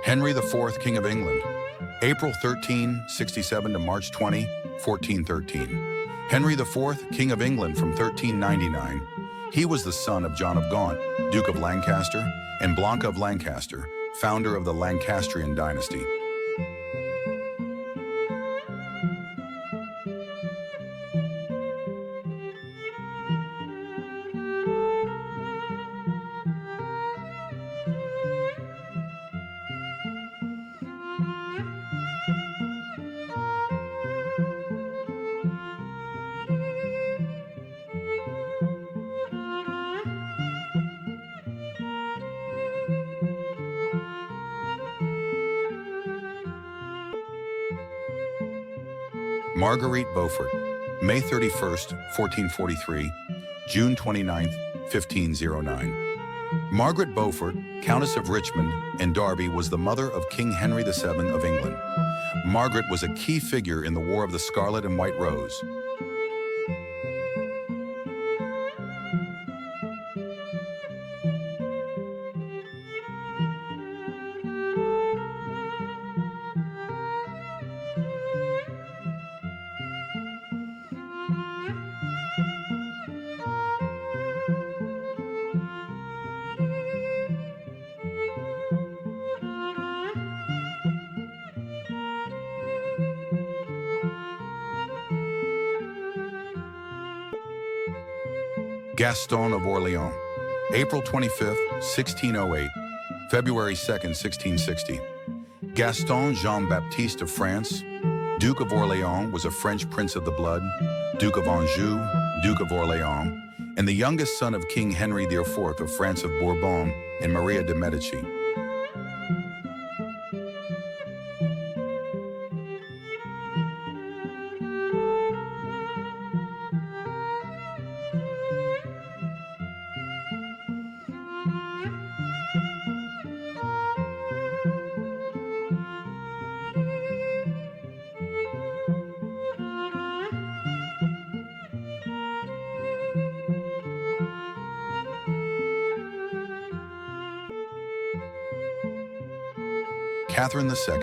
Henry IV, King of England, April 13, 67 to March 20, 1413. Henry IV, King of England from 1399. He was the son of John of Gaunt, Duke of Lancaster, and Blanca of Lancaster, founder of the Lancastrian dynasty. Marguerite Beaufort, May 31st, 1443, June 29th, 1509. Margaret Beaufort, Countess of Richmond and Derby, was the mother of King Henry VII of England. Margaret was a key figure in the War of the Scarlet and White Rose. Gaston of Orléans, April 25th, 1608, February 2nd, 1660. Gaston Jean-Baptiste of France, Duke of Orléans, was a French prince of the blood, Duke of Anjou, Duke of Orléans, and the youngest son of King Henry IV of France of Bourbon and Maria de Medici. Catherine II,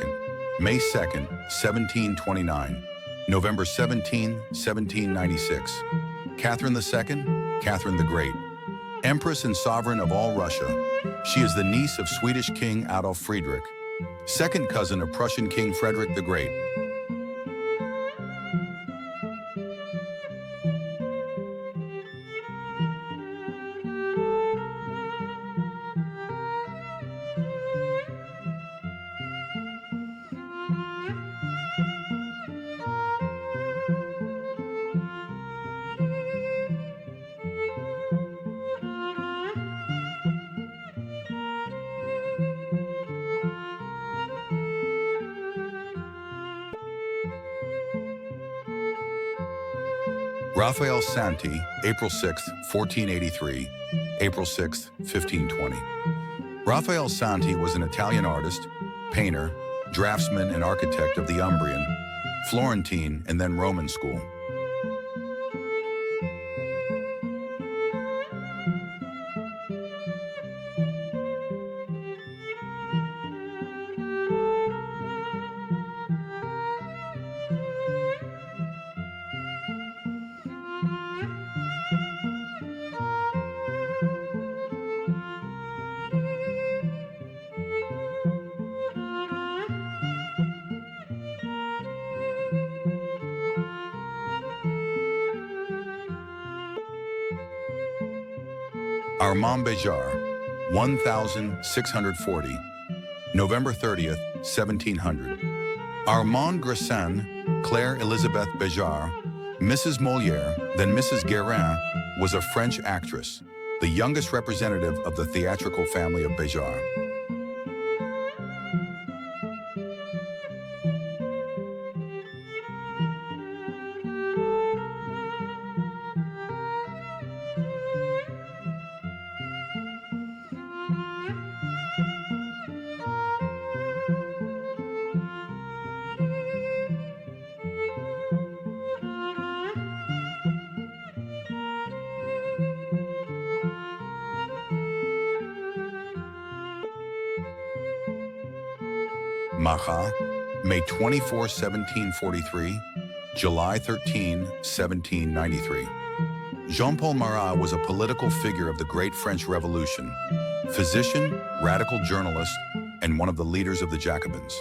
May 2nd, 1729, November 17, 1796. Catherine II, Catherine the Great, Empress and Sovereign of all Russia. She is the niece of Swedish King Adolf Friedrich, second cousin of Prussian King Frederick the Great. Raphael Santi, April 6, 1483, April 6, 1520. Raphael Santi was an Italian artist, painter, draftsman, and architect of the Umbrian, Florentine, and then Roman school. Armand Béjart, 1640, November 30th, 1700. Armand Gressin, Claire Elizabeth Béjart, Mrs. Molière, then Mrs. Guérin, was a French actress, the youngest representative of the theatrical family of Béjart. Marat, May 24, 1743, July 13, 1793. Jean-Paul Marat was a political figure of the Great French Revolution, physician, radical journalist, and one of the leaders of the Jacobins.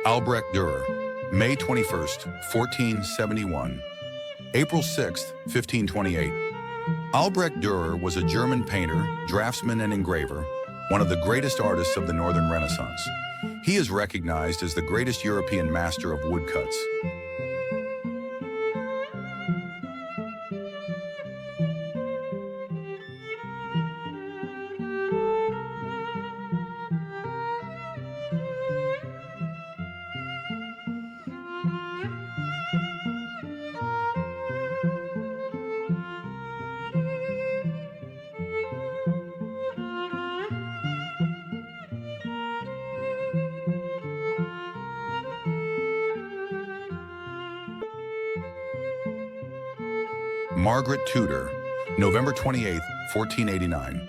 Albrecht Dürer, May 21st, 1471, April 6th, 1528. Albrecht Dürer was a German painter, draftsman, and engraver, one of the greatest artists of the Northern Renaissance. He is recognized as the greatest European master of woodcuts. Margaret Tudor, November 28, 1489,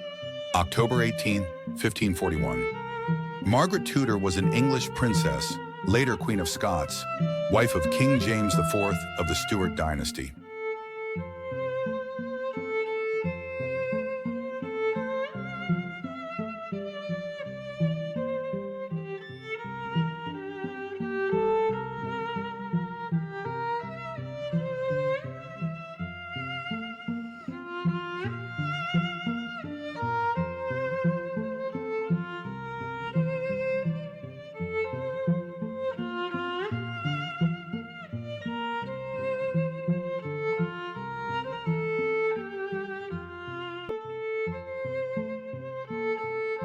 October 18, 1541. Margaret Tudor was an English princess, later Queen of Scots, wife of King James IV of the Stuart dynasty.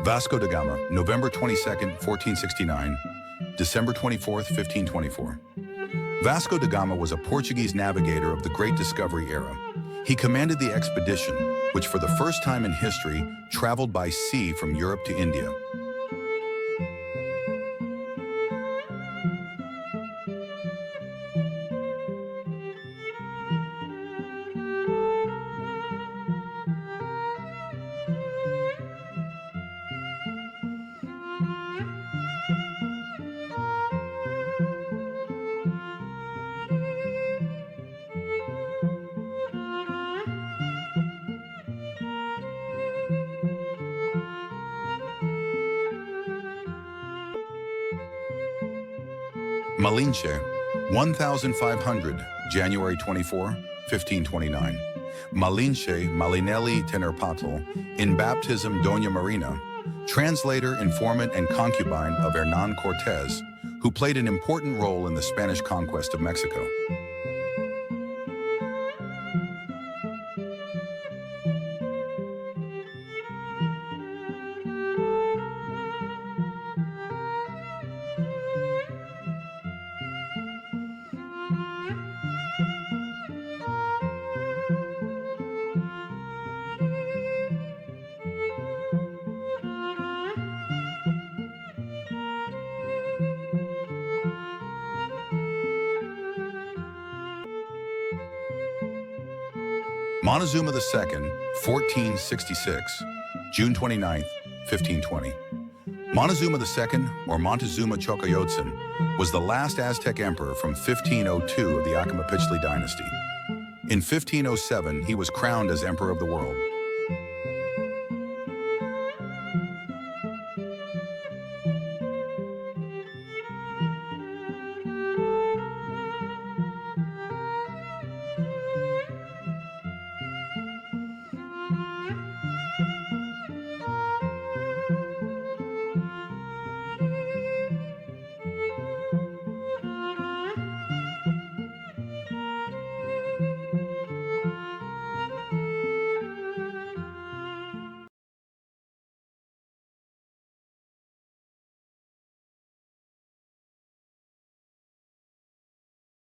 Vasco da Gama, November 22, 1469, December 24, 1524. Vasco da Gama was a Portuguese navigator of the Great Discovery era. He commanded the expedition, which for the first time in history traveled by sea from Europe to India. Malinche, 1500, January 24, 1529. Malinche Malinelli Tenerpatl, in baptism Doña Marina, translator, informant, and concubine of Hernán Cortés, who played an important role in the Spanish conquest of Mexico. Montezuma II, 1466, June 29, 1520. Montezuma II, or Montezuma Chocoyotzin, was the last Aztec emperor from 1502 of the Acamapichtli dynasty. In 1507, he was crowned as Emperor of the World.